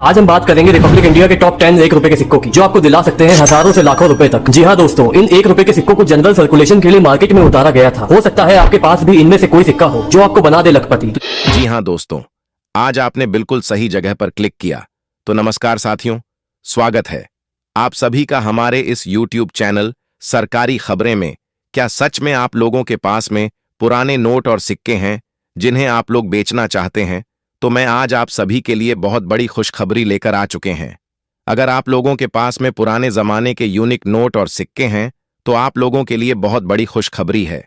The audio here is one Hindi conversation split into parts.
आज हम बात करेंगे रिपब्लिक इंडिया के टॉप 10 1 रुपए के सिक्कों की, जो आपको दिला सकते हैं हजारों से लाखों रुपए तक। जी हाँ दोस्तों, इन 1 रुपए के सिक्कों को जनरल सर्कुलेशन के लिए मार्केट में उतारा गया था। हो सकता है आपके पास भी इनमें से कोई सिक्का हो जो आपको बना दे लखपति। जी हाँ दोस्तों, आज आपने बिल्कुल सही जगह पर क्लिक किया। तो नमस्कार साथियों, स्वागत है आप सभी का हमारे इस YouTube चैनल सरकारी खबरें में। क्या सच में आप लोगों के पास में पुराने नोट और सिक्के हैं जिन्हें आप लोग बेचना चाहते हैं? तो मैं आज आप सभी के लिए बहुत बड़ी खुशखबरी लेकर आ चुके हैं। अगर आप लोगों के पास में पुराने जमाने के यूनिक नोट और सिक्के हैं तो आप लोगों के लिए बहुत बड़ी खुशखबरी है।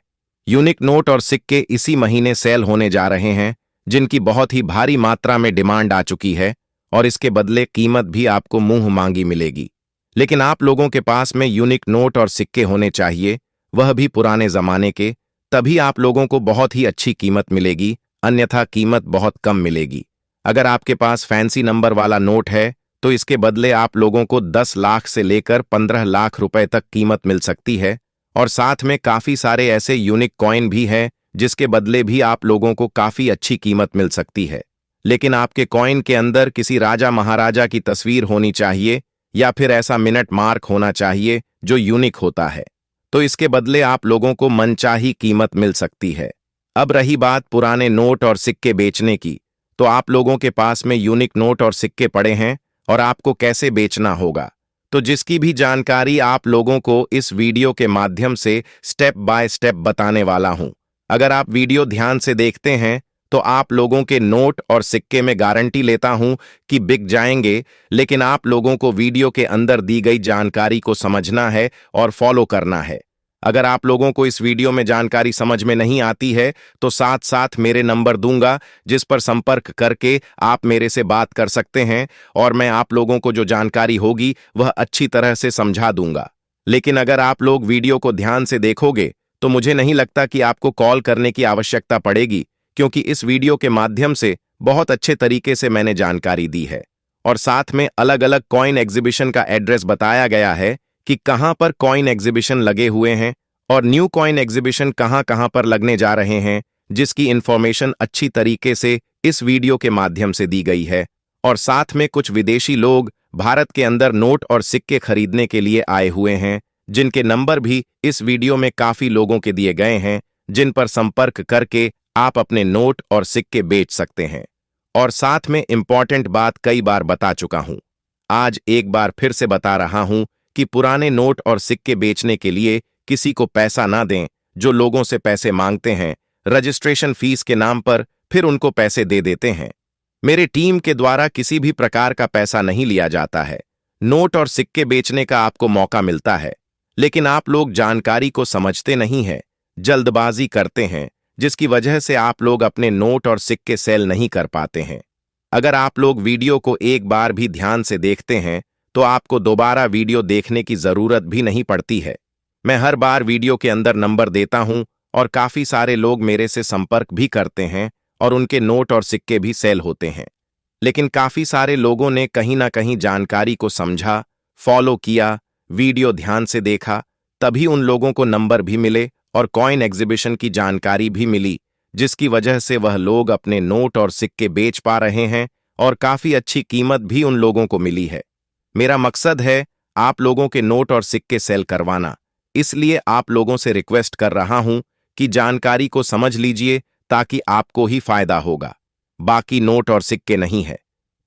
यूनिक नोट और सिक्के इसी महीने सेल होने जा रहे हैं, जिनकी बहुत ही भारी मात्रा में डिमांड आ चुकी है और इसके बदले कीमत भी आपको मुंह मांगी मिलेगी। लेकिन आप लोगों के पास में यूनिक नोट और सिक्के होने चाहिए, वह भी पुराने जमाने के, तभी आप लोगों को बहुत ही अच्छी कीमत मिलेगी, अन्यथा कीमत बहुत कम मिलेगी। अगर आपके पास फैंसी नंबर वाला नोट है तो इसके बदले आप लोगों को 10 लाख से लेकर 15 लाख रुपए तक कीमत मिल सकती है। और साथ में काफी सारे ऐसे यूनिक कॉइन भी हैं जिसके बदले भी आप लोगों को काफी अच्छी कीमत मिल सकती है। लेकिन आपके कॉइन के अंदर किसी राजा महाराजा की तस्वीर होनी चाहिए या फिर ऐसा मिनट मार्क होना चाहिए जो यूनिक होता है, तो इसके बदले आप लोगों को मनचाही कीमत मिल सकती है। अब रही बात पुराने नोट और सिक्के बेचने की, तो आप लोगों के पास में यूनिक नोट और सिक्के पड़े हैं और आपको कैसे बेचना होगा, तो जिसकी भी जानकारी आप लोगों को इस वीडियो के माध्यम से स्टेप बाय स्टेप बताने वाला हूं। अगर आप वीडियो ध्यान से देखते हैं तो आप लोगों के नोट और सिक्के में गारंटी लेता हूं कि बिक जाएंगे, लेकिन आप लोगों को वीडियो के अंदर दी गई जानकारी को समझना है और फॉलो करना है। अगर आप लोगों को इस वीडियो में जानकारी समझ में नहीं आती है तो साथ साथ मेरे नंबर दूंगा, जिस पर संपर्क करके आप मेरे से बात कर सकते हैं और मैं आप लोगों को जो जानकारी होगी वह अच्छी तरह से समझा दूंगा। लेकिन अगर आप लोग वीडियो को ध्यान से देखोगे तो मुझे नहीं लगता कि आपको कॉल करने की आवश्यकता पड़ेगी, क्योंकि इस वीडियो के माध्यम से बहुत अच्छे तरीके से मैंने जानकारी दी है और साथ में अलग अलग कॉइन एग्जीबिशन का एड्रेस बताया गया है कि कहां पर कॉइन एग्जीबिशन लगे हुए हैं और न्यू कॉइन एग्जीबिशन कहां पर लगने जा रहे हैं, जिसकी इंफॉर्मेशन अच्छी तरीके से इस वीडियो के माध्यम से दी गई है। और साथ में कुछ विदेशी लोग भारत के अंदर नोट और सिक्के खरीदने के लिए आए हुए हैं, जिनके नंबर भी इस वीडियो में काफी लोगों के दिए गए हैं, जिन पर संपर्क करके आप अपने नोट और सिक्के बेच सकते हैं। और साथ में इंपॉर्टेंट बात कई बार बता चुका हूं, आज एक बार फिर से बता रहा हूं कि पुराने नोट और सिक्के बेचने के लिए किसी को पैसा ना दें जो लोगों से पैसे मांगते हैं रजिस्ट्रेशन फीस के नाम पर, फिर उनको पैसे दे देते हैं। मेरे टीम के द्वारा किसी भी प्रकार का पैसा नहीं लिया जाता है। नोट और सिक्के बेचने का आपको मौका मिलता है, लेकिन आप लोग जानकारी को समझते नहीं हैं, जल्दबाजी करते हैं, जिसकी वजह से आप लोग अपने नोट और सिक्के सेल नहीं कर पाते हैं। अगर आप लोग वीडियो को एक बार भी ध्यान से देखते हैं तो आपको दोबारा वीडियो देखने की जरूरत भी नहीं पड़ती है। मैं हर बार वीडियो के अंदर नंबर देता हूं और काफी सारे लोग मेरे से संपर्क भी करते हैं और उनके नोट और सिक्के भी सेल होते हैं। लेकिन काफी सारे लोगों ने कहीं ना कहीं जानकारी को समझा, फॉलो किया, वीडियो ध्यान से देखा, तभी उन लोगों को नंबर भी मिले और कॉइन एग्जीबिशन की जानकारी भी मिली, जिसकी वजह से वह लोग अपने नोट और सिक्के बेच पा रहे हैं और काफी अच्छी कीमत भी उन लोगों को मिली है। मेरा मकसद है आप लोगों के नोट और सिक्के सेल करवाना, इसलिए आप लोगों से रिक्वेस्ट कर रहा हूं कि जानकारी को समझ लीजिए ताकि आपको ही फायदा होगा, बाकी नोट और सिक्के नहीं है।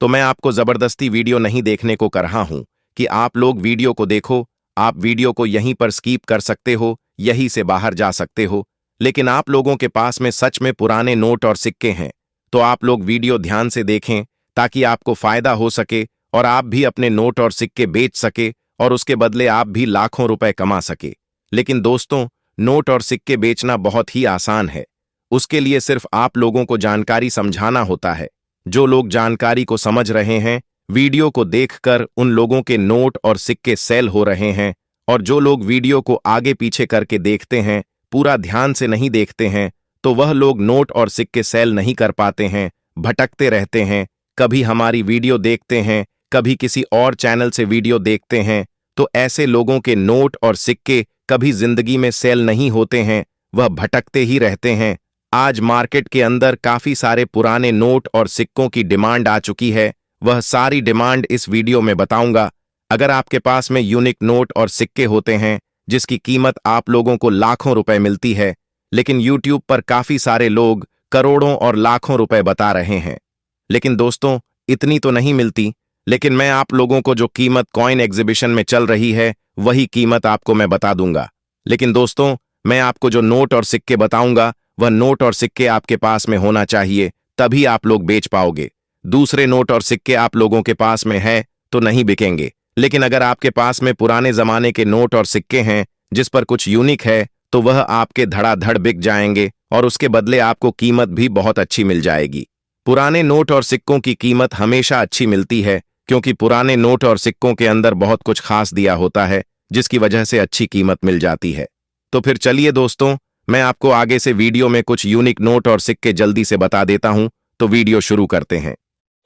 तो मैं आपको जबरदस्ती वीडियो नहीं देखने को कर रहा हूं कि आप लोग वीडियो को देखो। आप वीडियो को यहीं पर स्कीप कर सकते हो, यहीं से बाहर जा सकते हो। लेकिन आप लोगों के पास में सच में पुराने नोट और सिक्के हैं तो आप लोग वीडियो ध्यान से देखें ताकि आपको फायदा हो सके और आप भी अपने नोट और सिक्के बेच सके और उसके बदले आप भी लाखों रुपए कमा सके। लेकिन दोस्तों, नोट और सिक्के बेचना बहुत ही आसान है। उसके लिए सिर्फ आप लोगों को जानकारी समझाना होता है। जो लोग जानकारी को समझ रहे हैं, वीडियो को देखकर उन लोगों के नोट और सिक्के सेल हो रहे हैं, और जो लोग वीडियो को आगे पीछे करके देखते हैं, पूरा ध्यान से नहीं देखते हैं, तो वह लोग नोट और सिक्के सेल नहीं कर पाते हैं, भटकते रहते हैं। कभी हमारी वीडियो देखते हैं, कभी किसी और चैनल से वीडियो देखते हैं, तो ऐसे लोगों के नोट और सिक्के कभी जिंदगी में सेल नहीं होते हैं, वह भटकते ही रहते हैं। आज मार्केट के अंदर काफी सारे पुराने नोट और सिक्कों की डिमांड आ चुकी है, वह सारी डिमांड इस वीडियो में बताऊंगा। अगर आपके पास में यूनिक नोट और सिक्के होते हैं जिसकी कीमत आप लोगों को लाखों रुपए मिलती है, लेकिन यूट्यूब पर काफी सारे लोग करोड़ों और लाखों रुपए बता रहे हैं, लेकिन दोस्तों इतनी तो नहीं मिलती। लेकिन मैं आप लोगों को जो कीमत कॉइन एग्जीबिशन में चल रही है वही कीमत आपको मैं बता दूंगा। लेकिन दोस्तों मैं आपको जो नोट और सिक्के बताऊंगा वह नोट और सिक्के आपके पास में होना चाहिए, तभी आप लोग बेच पाओगे। दूसरे नोट और सिक्के आप लोगों के पास में है तो नहीं बिकेंगे, लेकिन अगर आपके पास में पुराने जमाने के नोट और सिक्के हैं जिस पर कुछ यूनिक है तो वह आपके धड़ाधड़ बिक जाएंगे और उसके बदले आपको कीमत भी बहुत अच्छी मिल जाएगी। पुराने नोट और सिक्कों की कीमत हमेशा अच्छी मिलती है क्योंकि पुराने नोट और सिक्कों के अंदर बहुत कुछ खास दिया होता है जिसकी वजह से अच्छी कीमत मिल जाती है। तो फिर चलिए दोस्तों, मैं आपको आगे से वीडियो में कुछ यूनिक नोट और सिक्के जल्दी से बता देता हूं, तो वीडियो शुरू करते हैं।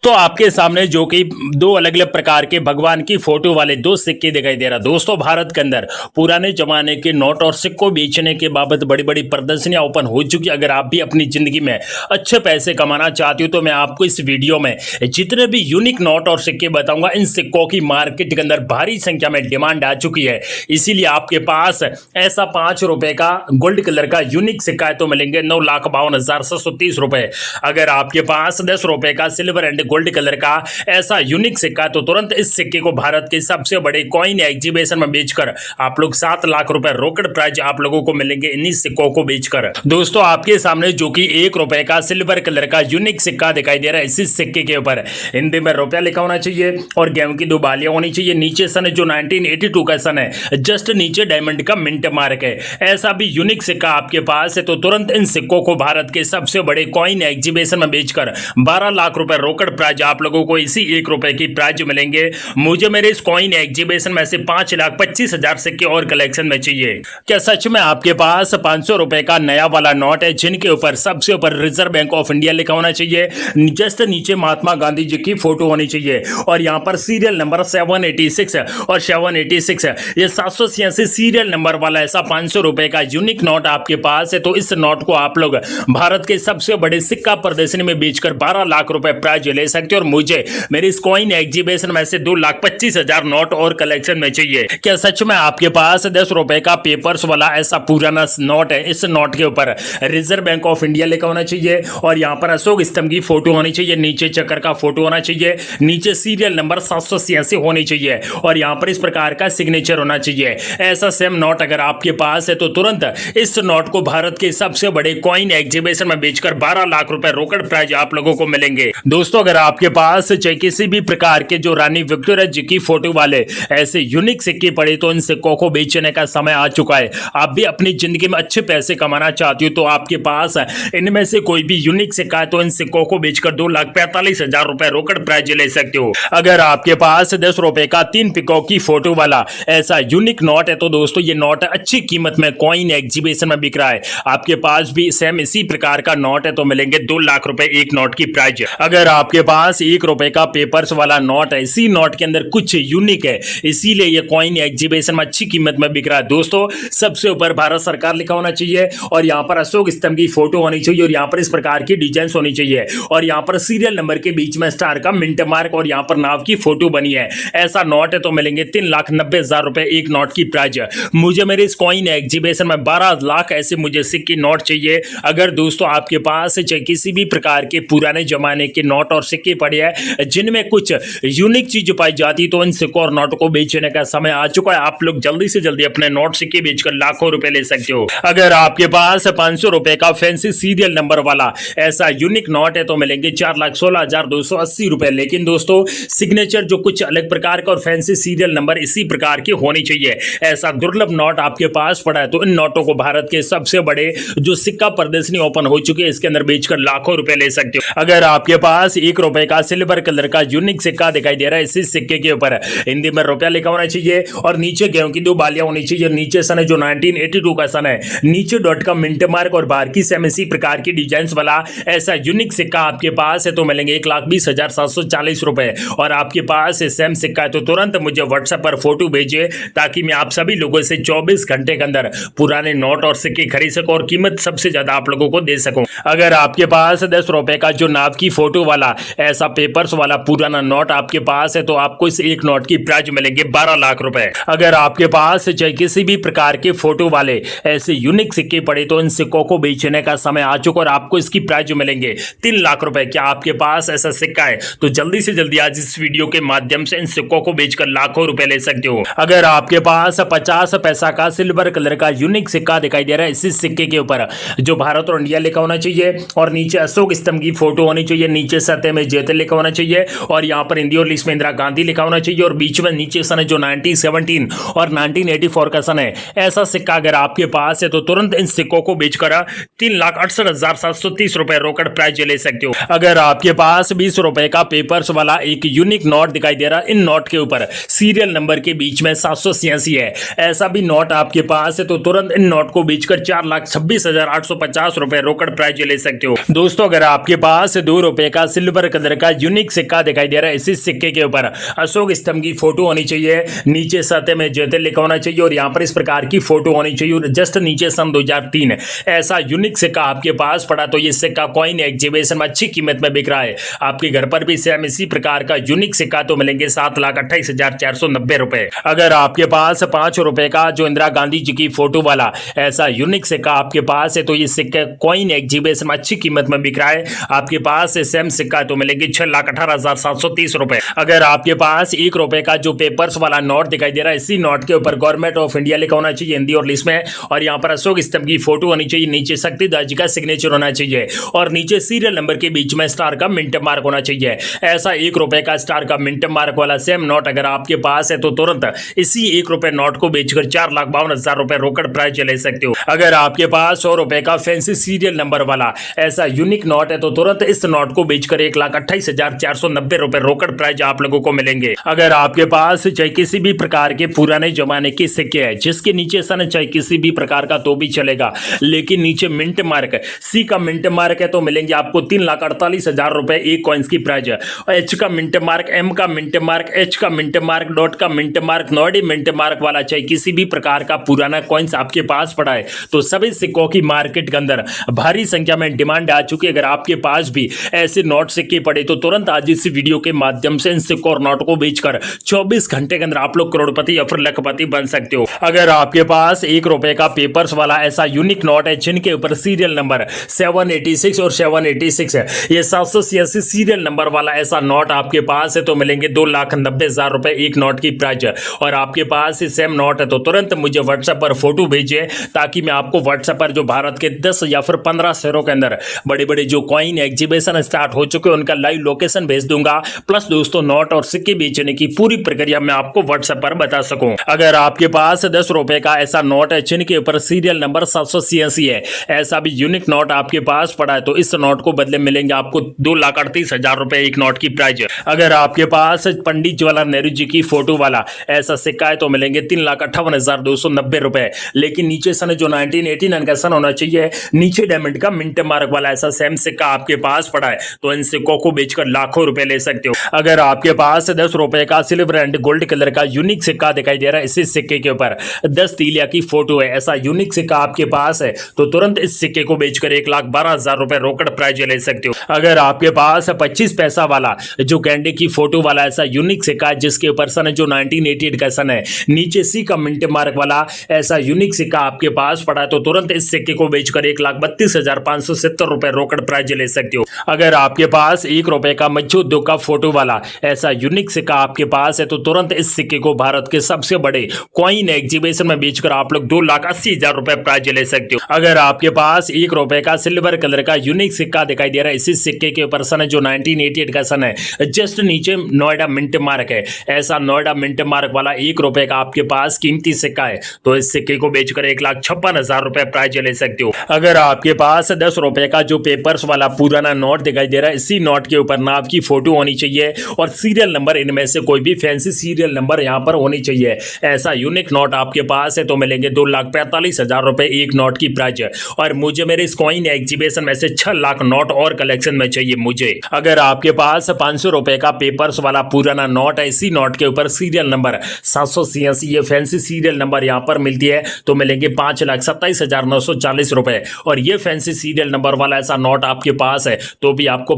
तो आपके सामने जो कि दो अलग अलग प्रकार के भगवान की फोटो वाले दो सिक्के दिखाई दे रहा। दोस्तों भारत के अंदर पुराने जमाने के नोट और सिक्कों बेचने के बाबत बड़ी बड़ी प्रदर्शनियां ओपन हो चुकी। अगर आप भी अपनी जिंदगी में अच्छे पैसे कमाना चाहते हो तो मैं आपको इस वीडियो में जितने भी यूनिक नोट और सिक्के बताऊंगा, इन सिक्कों की मार्केट के अंदर भारी संख्या में डिमांड आ चुकी है। इसीलिए आपके पास ऐसा 5 रुपए का गोल्ड कलर का यूनिक सिक्का है तो मिलेंगे 9,52,730 रुपए। अगर आपके पास 10 रुपए का सिल्वर एंड गोल्ड कलर का ऐसा यूनिक सिक्का तो तुरंत इस सिक्के को भारत के सबसे बड़े कॉइन एग्जीबिशन में बेचकर आप लोग 7 लाख रुपए रोकड़ प्राइज आप लोगों को मिलेंगे इन्हीं सिक्कों को बेचकर। दोस्तों आपके सामने जो कि 1 रुपए का सिल्वर कलर का यूनिक सिक्का दिखाई दे रहा है, इसी सिक्के के ऊपर हिंदी में रुपया लिखा होना चाहिए और गेहूं की 2 बालियां होनी चाहिए। नीचे सन जो 1982 का सन है, जस्ट नीचे डायमंड का मिंट मार्क है। ऐसा भी यूनिक सिक्का आपके पास है तो तुरंत इन सिक्कों को भारत के सबसे बड़े कॉइन एग्जीबिशन में बेचकर 12 लाख रुपए रोकड़ प्राइज आप लोगों को इसी 1 रुपए की प्राइज मिलेंगे। मुझे मेरे इस कॉइन एग्जीबिशन में से 5,25,000 सिक्के और कलेक्शन में चाहिए। क्या सच में आपके पास 500 रुपए का नया वाला नोट है जिनके ऊपर सबसे ऊपर रिजर्व बैंक ऑफ इंडिया लिखा होना चाहिए, जस्ट नीचे महात्मा गांधी जी की फोटो होनी चाहिए और यहां पर सीरियल नंबर 786 और 786 ये 786 सीरियल नंबर वाला ऐसा 500 रुपए का यूनिक नोट आपके पास है तो इस नोट को आप लोग भारत के सबसे बड़े सिक्का प्रदर्शनी में बेचकर 12 लाख रुपए प्राइज ले सकते हो और मुझे मेरे इस कॉइन एग्जीबिशन में से 2,25,000 नोट और कलेक्शन में चाहिए। क्या सच में आपके पास 10 रुपए का पेपर्स वाला ऐसा पुराना नोट है, इस नोट के ऊपर रिजर्व बैंक ऑफ इंडिया लिखा होना चाहिए और यहां पर अशोक स्तंभ की फोटो होनी चाहिए, नीचे चक्कर का फोटो होना चाहिए, नीचे सीरियल नंबर 786 होनी चाहिए और यहां पर इस प्रकार का सिग्नेचर होना चाहिए। ऐसा सेम नोट अगर आपके पास है तो तुरंत इस नोट को भारत के सबसे बड़े कॉइन एग्जीबिशन में बेचकर 12 लाख रुपए रोकड़ प्राइज आप लोगों को मिलेंगे। दोस्तों अगर आपके पास चाहे किसी भी प्रकार के जो रानी विक्टोरिया जी की फोटो वाले ऐसे यूनिक सिक्के पड़े तो इन सिक्कों को बेचने का समय आ चुका है। आप भी अपनी जिंदगी में अच्छे पैसे कमाना चाहते हो तो आपके पास इनमें से कोई भी यूनिक सिक्का है तो इन सिक्कों को बेचकर 2,45,000 रुपए रोकड़ प्राइज ले सकते हो। अगर आपके पास 10 रुपए का 3 पिकॉक की फोटो वाला ऐसा यूनिक नोट है तो दोस्तों ये नोट अच्छी कीमत में कॉइन एग्जीबिशन में बिक रहा है। आपके पास भी सेम इसी प्रकार का नोट है तो मिलेंगे 2 लाख रुपए एक नोट की प्राइज। अगर आपके पास 1 रुपए का पेपर्स वाला नोट है, इसी नोट के अंदर कुछ यूनिक है इसीलिए ये कॉइन एग्जीबिशन में अच्छी कीमत में बिक रहा है। दोस्तों सबसे ऊपर भारत सरकार लिखा होना चाहिए और यहां पर अशोक स्तंभ की फोटो होनी चाहिए और यहां पर इस प्रकार की डिजाइन होनी चाहिए और यहां पर सीरियल नंबर के बीच में स्टार का मिंट मार्क और यहां पर नाव की फोटो बनी है। ऐसा नोट है तो मिलेंगे 3,90,000 रुपए एक नोट की प्राइज। मुझे मेरे इस कॉइन एग्जीबिशन में 12 लाख ऐसे मुझे सिक्के नोट चाहिए। अगर दोस्तों आपके पास चाहे किसी भी प्रकार के पुराने जमाने के नोट और सिक्के पड़े हैं जिनमें कुछ यूनिक चीज पाई जाती तो इन सिक्कों और नोट को बेचने का समय आ चुका है। आप लोग जल्दी से जल्दी अपने नोट सिक्के बेचकर लाखों रुपए ले सकते हो। अगर आपके पास 500 रुपए का फैंसी सीरियल नंबर वाला ऐसा यूनिक नोट है तो मिलेंगे 4,16,280 रुपए। लेकिन दोस्तों सिग्नेचर जो कुछ अलग प्रकार का और फैंसी सीरियल नंबर इसी प्रकार के होनी चाहिए। ऐसा दुर्लभ नोट आपके पास पड़ा है तो इन नोटों को भारत के सबसे बड़े जो सिक्का प्रदर्शनी ओपन हो चुकी है इसके अंदर बेचकर लाखों रुपए ले सकते हो। अगर आपके पास 1 रुपए का सिल्वर कलर का यूनिक सिक्का दिखाई दे रहा है, इसी सिक्के के ऊपर हिंदी में रुपया लिखा होना चाहिए और नीचे गेहूं की 2 बालियां होनी चाहिए, नीचे सन है जो 1982 का सन है, नीचे डॉट का मिंट मार्क और बाहर की सेम इसी प्रकार की डिजाइन वाला ऐसा यूनिक सिक्का आपके पास है तो मिलेंगे 1,20,740 रुपए। और आपके पास सेम सिक्का है तो तुरंत मुझे व्हाट्सएप पर फोटो भेजिए ताकि मैं आप सभी लोगों से 24 घंटे के अंदर पुराने नोट और सिक्के खरीद सकूं और कीमत सबसे ज्यादा आप लोगों को दे सकूं। अगर आपके पास 10 रुपए का जो नाव की फोटो वाला ऐसा पेपर्स वाला पुराना नोट आपके पास है तो आपको इस एक नोट की प्राइस मिलेंगे 12 लाख रुपए। अगर आपके पास चाहे किसी भी प्रकार के फोटो वाले ऐसे यूनिक सिक्के पड़े तो इन सिक्कों को बेचने का समय आ चुका और आपको इसकी प्राइस मिलेंगे 3 लाख रुपए। क्या आपके पास ऐसा सिक्का है तो जल्दी से जल्दी आज इस वीडियो के माध्यम से इन सिक्कों को बेचकर लाखों रुपए ले सकते हो। अगर आपके पास 50 पैसा का सिल्वर कलर का यूनिक सिक्का दिखाई दे रहा है, इसी सिक्के के ऊपर जो भारत और इंडिया लिखा होना चाहिए और नीचे अशोक स्तंभ की फोटो होनी चाहिए, नीचे सतह में जयते लिखा होना चाहिए और यहाँ पर हिंदी और इंग्लिश में इंदिरा गांधी लिखा होना चाहिए और बीच में नीचे सन है जो 1917 और 1984 का सन है, ऐसा सिक्का अगर आपके पास है तो तुरंत इन सिक्कों को बेचकर 3,68,730 रुपए रोकड़ प्राइस ले सकते हो। अगर आपके पास 20 रुपए का पेपर्स वाला एक यूनिक नोट दिखाई दे रहा है, इन नोट के ऊपर सीरियल नंबर के बीच में 786 है, ऐसा भी नोट आपके पास है तो तुरंत इन नोट को बेचकर 4,26,850 रुपए रोकड़ प्राइस ले सकते हो। दोस्तों अगर आपके पास 2 रुपए का सिल्वर कलर का यूनिक सिक्का दिखाई दे रहा है, इसी सिक्के के ऊपर अशोक स्तंभ की फोटो होनी चाहिए, नीचे सतह में जयते लिखा होना चाहिए और यहाँ पर इस प्रकार की फोटो होनी चाहिए और जस्ट नीचे सन 2003 ऐसा यूनिक सिक्का आपके पास पड़ा तो ये सिक्का कॉइन एग्जीबिशन में अच्छी कीमत में बिक रहा है। आपके घर पर भी सेम इसी प्रकार का यूनिक सिक्का तो मिलेंगे 7,28,490 रुपए। अगर आपके पास 5 रुपए का जो इंदिरा गांधी जी की फोटो वाला ऐसा यूनिक सिक्का आपके पास है तो ये सिक्का कॉइन एग्जीबिशन में अच्छी कीमत में बिक रहा है। आपके पास सेम सिक्का तो मिलेंगे 6,18,730 रुपए। अगर आपके पास 1 रुपए का जो पेपर्स वाला नोट दिखाई दे रहा है, इसी नोट के ऊपर गवर्नमेंट ऑफ इंडिया लिखा होना चाहिए हिंदी और इंग्लिश में और यहाँ पर अशोक स्तंभ की फोटो होनी चाहिए, नीचे शक्ति दास जी का सिग्नेचर होना चाहिए और नीचे सीरियल नंबर के बीच में स्टार का मिंट मार्क होना चाहिए। ऐसा 1 रुपए का स्टार का मिंट मार्क वाला सेम नोट अगर आपके पास है तो तुरंत इसी 1 रुपए नोट को बेचकर 4,52,000 रुपए रोकड़ प्राइस ले सकते हो। अगर आपके पास 100 रुपए का फैंसी सीरियल नंबर वाला ऐसा यूनिक नोट है तो तुरंत इस नोट को बेचकर 1,28,490 रुपए रोकड़ प्राइस आप लोगों को मिलेंगे। अगर आपके पास चाहे किसी भी प्रकार के पुराने जमाने के सिक्के है जिसके नीचे सन चाहे किसी भी प्रकार का तो भी चलेगा, लेकिन नीचे मिंट मार्क सी का मिंट मार्क है तो मिलेंगे आपको 3,48,000 रुपए एक कॉइन्स की प्राइस है। एच का मिंट मार्क, एम का मिंट मार्क, एच का मिंट मार्क, डॉट का मिंट मार्क, नॉडी मिंट मार्क वाला चाहे किसी भी प्रकार का पुराना कॉइन्स आपके पास पड़ा है तो सभी सिक्कों की मार्केट के अंदर भारी संख्या में डिमांड आ चुकी है। अगर आपके पास भी ऐसे नोट सिक्के पड़े तो तुरंत आज इस वीडियो के माध्यम से इन सिक्कों और नोट को बेचकर 24 घंटे के अंदर आप लोग करोड़पति या फिर लखपति बन सकते हो। अगर आपके पास 1 रुपए का पेपर्स वाला ऐसा यूनिक नोट है जिनके ऊपर सीरियल नंबर 786 और 786 है, ये 786 सीरियल नंबर वाला ऐसा नोट आपके पास है तो मिलेंगे 2,90,000 रुपए एक नोट की प्राइस और आपके पास सेम नोट है तो तुरंत मुझे व्हाट्सएप पर फोटो भेजिए ताकि मैं आपको व्हाट्सएप पर जो भारत के 10 या फिर 15 शहरों के अंदर बड़े बड़े जो कॉइन एग्जीबिशन स्टार्ट हो चुके हैं उनका लाइव लोकेशन भेज दूंगा, प्लस दोस्तों नोट और सिक्के बेचने की पूरी प्रक्रिया मैं आपको व्हाट्सएप पर बता सकूं। अगर आपके पास 10 रुपए का ऐसा नोट है जिनके ऊपर सीरियल नंबर 786 है, ऐसा भी यूनिक नोट आपके पास पड़ा है तो इस नोट को बदले मिलेंगे आपको 2,38,000 रुपए एक नोट की प्राइस। अगर आपके पास पंडित जवाहरलाल नेहरू जी की फोटो वाला ऐसा सिक्का है तो मिलेंगे 3,58,290 रुपए, लेकिन नीचे सन जो 1989 का सन होना चाहिए, नीचे डायमंड का मिंट मार्क वाला ऐसा सेम सिक्का आपके पास पड़ा है तो इन सिक्कों को बेचकर लाखों रुपए ले सकते हो। अगर आपके पास 10 रुपए का सिल्वर एंड गोल्ड कलर का यूनिक सिक्का दिखाई दे रहा है, इसी सिक्के के ऊपर 10 तीलिया की फोटो है, ऐसा यूनिक सिक्का आपके पास है तो तुरंत इस सिक्के को बेचकर 1,12,000 रुपए रोकड़ प्राइस ले सकते हो। अगर आपके पास 25 पैसा वाला जो गेंडे की फोटो वाला ऐसा यूनिक सिक्का है जिसके ऊपर सन जो 1988 का सन है, नीचे सी का मिंट मार्क वाला ऐसा यूनिक सिक्का आपके पास पड़ा है तो तुरंत इस सिक्के को बेचकर 1,32,570 रुपए रोकड़ प्राइस ले सकते हो। अगर आपके पास 1 रुपए का मच्छी उद्योग का फोटो वाला ऐसा यूनिक सिक्का आपके पास है तो तुरंत इस सिक्के को भारत के सबसे बड़े कॉइन एग्जीबिशन में बेचकर आप लोग 2,80,000 रुपए प्राइस ले सकते हो। अगर आपके पास 1 रुपए का सिल्वर कलर का यूनिक सिक्का दिखाई दे रहा है, इसी सिक्के के ऊपर सन है जो 1988 का सन है, जस्ट नीचे नोएडा मिंट मार्क है, ऐसा नोएडा मिंट मार्क वाला 1 रुपए का आपके पास कीमती सिक्का है तो इस सिक्के को बेचकर 1,56,000 रुपए प्राइस ले सकते हो। अगर आपके पास 10 रुपए का जो पेपर्स वाला पुराना नोट दिखाई दे रहा है, इसी नोट के ऊपर नाव की फोटो होनी चाहिए और सीरियल नंबर इनमें से कोई भी फैंसी सीरियल नंबर यहाँ पर होनी चाहिए, ऐसा यूनिक नोट आपके पास है तो मिलेंगे 2,45,000 रुपए एक नोट की प्राइस और मुझे मेरे इस कॉइन एग्जीबिशन में से 6 लाख नोट और कलेक्शन में चाहिए मुझे। अगर आपके पास 500 रुपए का पेपर्स वाला पुराना नोट है, इसी नोट के ऊपर सीरियल नंबर 786 ये फैंसी सीरियल नंबर यहाँ पर मिलती है तो मिलेंगे 5,27,940 रुपए और ये फैंसी सीरियल नंबर वाला ऐसा नोट आपके पास है तो भी आपको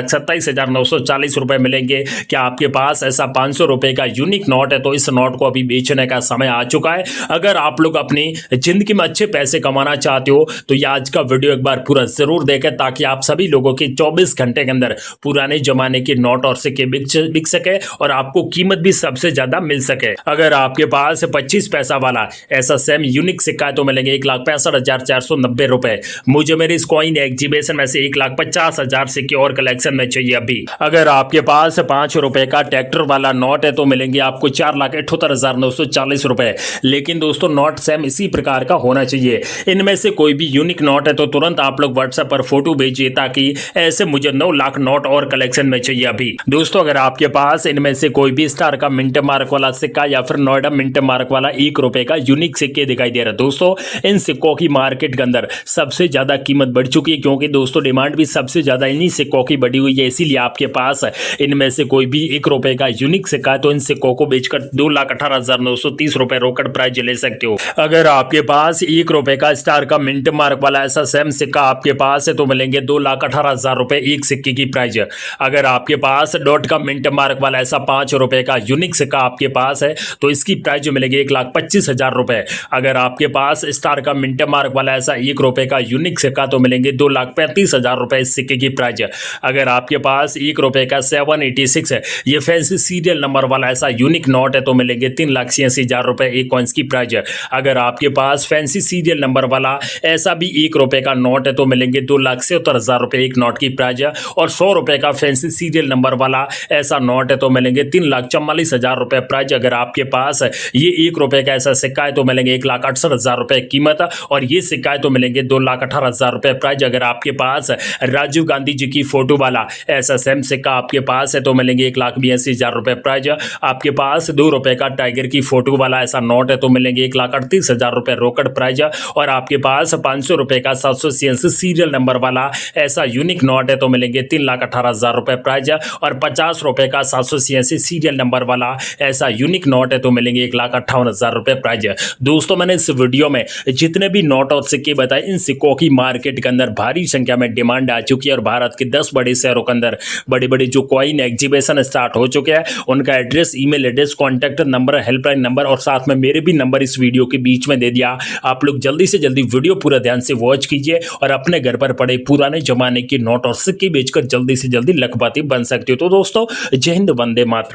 3,27,940 रुपए मिलेंगे। क्या आपके पास ऐसा 500 रुपए का यूनिक नोट है? तो इस नोट को अभी बेचने का समय आ चुका है। अगर आप लोग अपनी जिंदगी में अच्छे पैसे कमाना चाहते हो तो ये आज का वीडियो एक बार पूरा जरूर देखें, ताकि आप सभी लोगों के 24 घंटे के अंदर पुराने जमाने के नोट और सिक्के बिक सके और आपको कीमत भी सबसे ज्यादा मिल सके। अगर आपके पास 25 पैसा वाला ऐसा सेम यूनिक सिक्का है तो मिलेंगे 1,65,490 रुपए। मुझे मेरी इस कॉइन एग्जीबिशन में से 1,50,000 सिक्के और कलेक्शन में चाहिए अभी। अगर आपके पास 5 रुपए का ट्रैक्टर वाला नोट है तो मिलेंगे आपको 4,78,940 रुपए। लेकिन दोस्तों नोट सेम इसी प्रकार का होना चाहिए। इनमें से कोई भी यूनिक नोट है तो तुरंत आप लोग व्हाट्सएप पर फोटो भेजिए, ताकि ऐसे मुझे 9 लाख नोट और कलेक्शन में चाहिए अभी। दोस्तों अगर आपके पास इनमें से कोई भी स्टार का मिंट मार्क वाला सिक्का या फिर नोएडा मिंट मार्क वाला 1 रुपए का यूनिक सिक्के दिखाई दे रहा है, दोस्तों इन सिक्कों की मार्केट के अंदर सबसे ज्यादा कीमत बढ़ चुकी है, क्योंकि दोस्तों डिमांड भी सबसे ज्यादा इन्हीं सिक्कों की बढ़ी हुई है। इसीलिए आपके पास इनमें से कोई भी 1 रुपए का यूनिक सिक्का है तो इन सिक्कों को बेचकर 2,18,930 रुपए रोकड़ प्राइज ले सकते हो। अगर आपके पास 1 रुपए का स्टार का मिंट मार्क वाला ऐसा सेम सिक्का आपके पास है तो मिलेंगे 2,18,000 रुपए एक सिक्के की प्राइज। अगर आपके पास डॉट का मिंट मार्क वाला ऐसा 5 रुपए का यूनिक सिक्का आपके पास है तो इसकी प्राइस मिलेगी 1,25,000 रुपए। अगर आपके पास स्टार का मिंट मार्क वाला ऐसा 1 रुपए का यूनिक सिक्का तो मिलेंगे 2,35,000 रुपए इस सिक्के की प्राइस। अगर आपके पास 1 रुपए का 786 है ये फैंसी सीरियल नंबर वाला ऐसा यूनिक नोट है तो मिलेंगे 3,86,000 रुपए एक कॉइंस की प्राइस। अगर आपके पास फैंसी सीरियल नंबर वाला ऐसा भी 1 रुपए का नोट है तो मिलेंगे 2,77,000 रुपए एक नोट की प्राइस। और 100 रुपए का फैंसी सीरियल नंबर वाला ऐसा नोट है तो मिलेंगे 3,44,000 रुपए प्राइस। अगर आपके पास ये 1 रुपए का ऐसा सिक्का है तो मिलेंगे 1,68,000 रुपए कीमत, और ये सिक्का है तो मिलेंगे 2,18,000 रुपए प्राइस। अगर आपके पास राजीव गांधी जी की फोटो वाला ऐसा सेम सिक्का आपके पास है तो मिलेंगे 1,82,000 रुपए प्राइस। आपके पास 2 रुपए का टाइगर की फोटो वाला ऐसा नोट है तो मिलेंगे 1,38,000 रुपए रोकड़ प्राइस। और आपके पास 500 रुपए का 786 सीरियल नंबर वाला ऐसा यूनिक नोट है तो मिलेंगे 3,18,000 रुपए प्राइस। और 50 रुपए का 786 सीरियल नंबर वाला ऐसा यूनिक नोट है तो मिलेंगे 1,58,000 रुपए प्राइस। दोस्तों मैंने इस वीडियो में जितने भी नोट और सिक्के बताए इन सिक्कों की मार्केट के अंदर भारी संख्या में डिमांड आ चुकी है, और भारत के 10 बड़े शहरों के अंदर बड़ी बड़ी जो कॉइन एग्जीबिशन स्टार्ट हो चुके हैं उनका address, email address, contact number, helpline number और साथ में मेरे भी नंबर इस वीडियो के बीच में दे दिया। आप लोग जल्दी से जल्दी वीडियो पूरा ध्यान से वॉच कीजिए और अपने घर पर पड़े पुराने जमाने के नोट और सिक्के बेचकर जल्दी से जल्दी लखपति बन सकते हो। तो दोस्तों जय हिंद, वंदे मातरम।